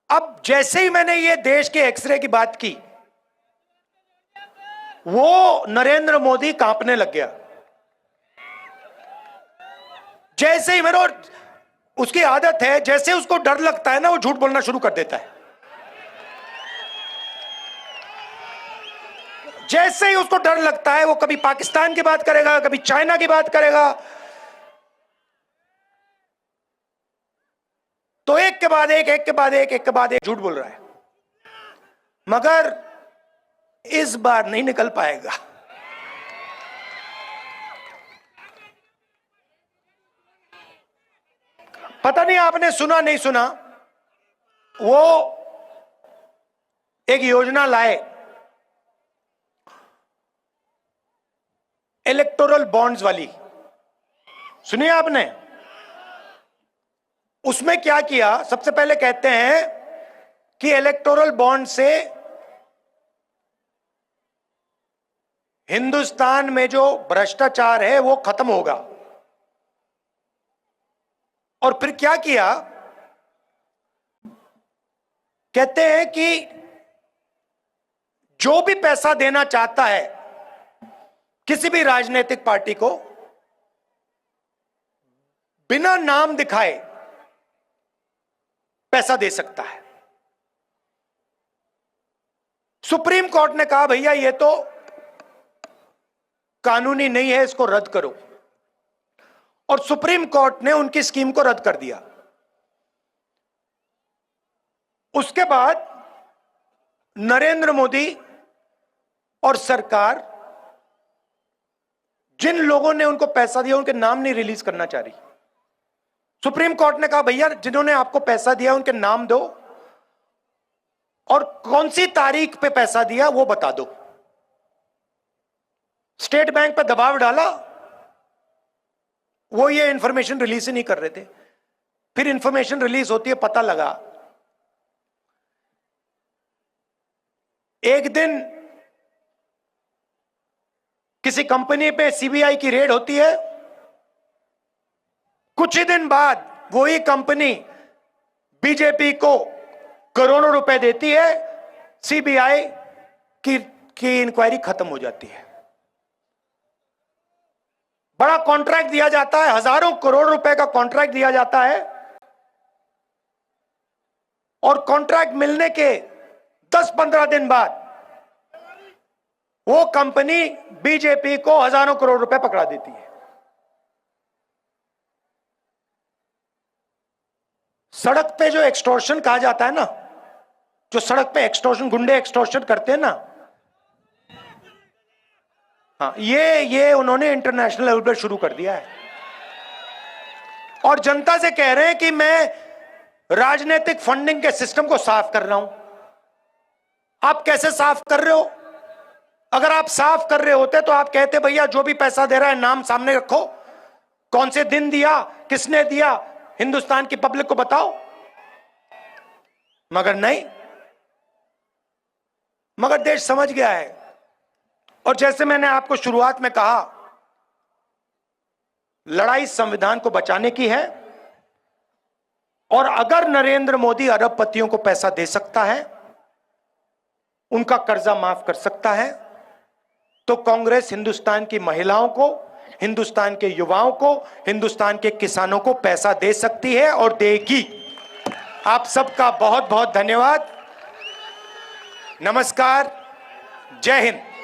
अब जैसे ही मैंने ये देश के एक्सरे की बात की, वो नरेंद्र मोदी कांपने लग गया। जैसे ही मेरे, उसकी आदत है, जैसे उसको डर लगता है ना, वो झूठ बोलना शुरू कर देता है। जैसे ही उसको डर लगता है, वो कभी पाकिस्तान की बात करेगा, कभी चाइना की बात करेगा। तो एक के बाद एक, एक के बाद एक, एक के बाद एक झूठ बोल रहा है, मगर इस बार नहीं निकल पाएगा। पता नहीं आपने सुना नहीं सुना, वो एक योजना लाए, इलेक्टोरल बॉन्ड्स वाली। सुनिए आपने, उसमें क्या किया? सबसे पहले कहते हैं कि इलेक्टोरल बॉन्ड से हिंदुस्तान में जो भ्रष्टाचार है वो खत्म होगा। और फिर क्या किया? कहते हैं कि जो भी पैसा देना चाहता है किसी भी राजनीतिक पार्टी को, बिना नाम दिखाए पैसा दे सकता है। सुप्रीम कोर्ट ने कहा भैया ये तो कानूनी नहीं है, इसको रद्द करो। और सुप्रीम कोर्ट ने उनकी स्कीम को रद्द कर दिया। उसके बाद नरेंद्र मोदी और सरकार जिन लोगों ने उनको पैसा दिया उनके नाम नहीं रिलीज करना चाह रही। सुप्रीम कोर्ट ने कहा भैया जिन्होंने आपको पैसा दिया उनके नाम दो, और कौन सी तारीख पे पैसा दिया वो बता दो। स्टेट बैंक पे दबाव डाला, वो ये इंफॉर्मेशन रिलीज ही नहीं कर रहे थे। फिर इंफॉर्मेशन रिलीज होती है, पता लगा एक दिन किसी कंपनी पे सीबीआई की रेड होती है, कुछ ही दिन बाद वही कंपनी बीजेपी को करोड़ों रुपए देती है, सीबीआई की इंक्वायरी खत्म हो जाती है। बड़ा कॉन्ट्रैक्ट दिया जाता है, हजारों करोड़ रुपए का कॉन्ट्रैक्ट दिया जाता है, और कॉन्ट्रैक्ट मिलने के 10-15 दिन बाद वो कंपनी बीजेपी को हजारों करोड़ रुपए पकड़ा देती है। सड़क पे जो एक्सटॉर्शन कहा जाता है ना, जो सड़क पे एक्सटॉर्शन, गुंडे एक्सटॉर्शन करते हैं ना, हाँ, ये उन्होंने इंटरनेशनल लेवल पर शुरू कर दिया है। और जनता से कह रहे हैं कि मैं राजनीतिक फंडिंग के सिस्टम को साफ कर रहा हूं। आप कैसे साफ कर रहे हो? अगर आप साफ कर रहे होते तो आप कहते भैया जो भी पैसा दे रहा है नाम सामने रखो, कौन से दिन दिया, किसने दिया, हिंदुस्तान की पब्लिक को बताओ। मगर नहीं, मगर देश समझ गया है। और जैसे मैंने आपको शुरुआत में कहा, लड़ाई संविधान को बचाने की है, और अगर नरेंद्र मोदी अरबपतियों को पैसा दे सकता है, उनका कर्जा माफ कर सकता है, तो कांग्रेस हिंदुस्तान की महिलाओं को, हिंदुस्तान के युवाओं को, हिंदुस्तान के किसानों को पैसा दे सकती है और देगी। आप सबका बहुत बहुत धन्यवाद। नमस्कार, जय हिंद।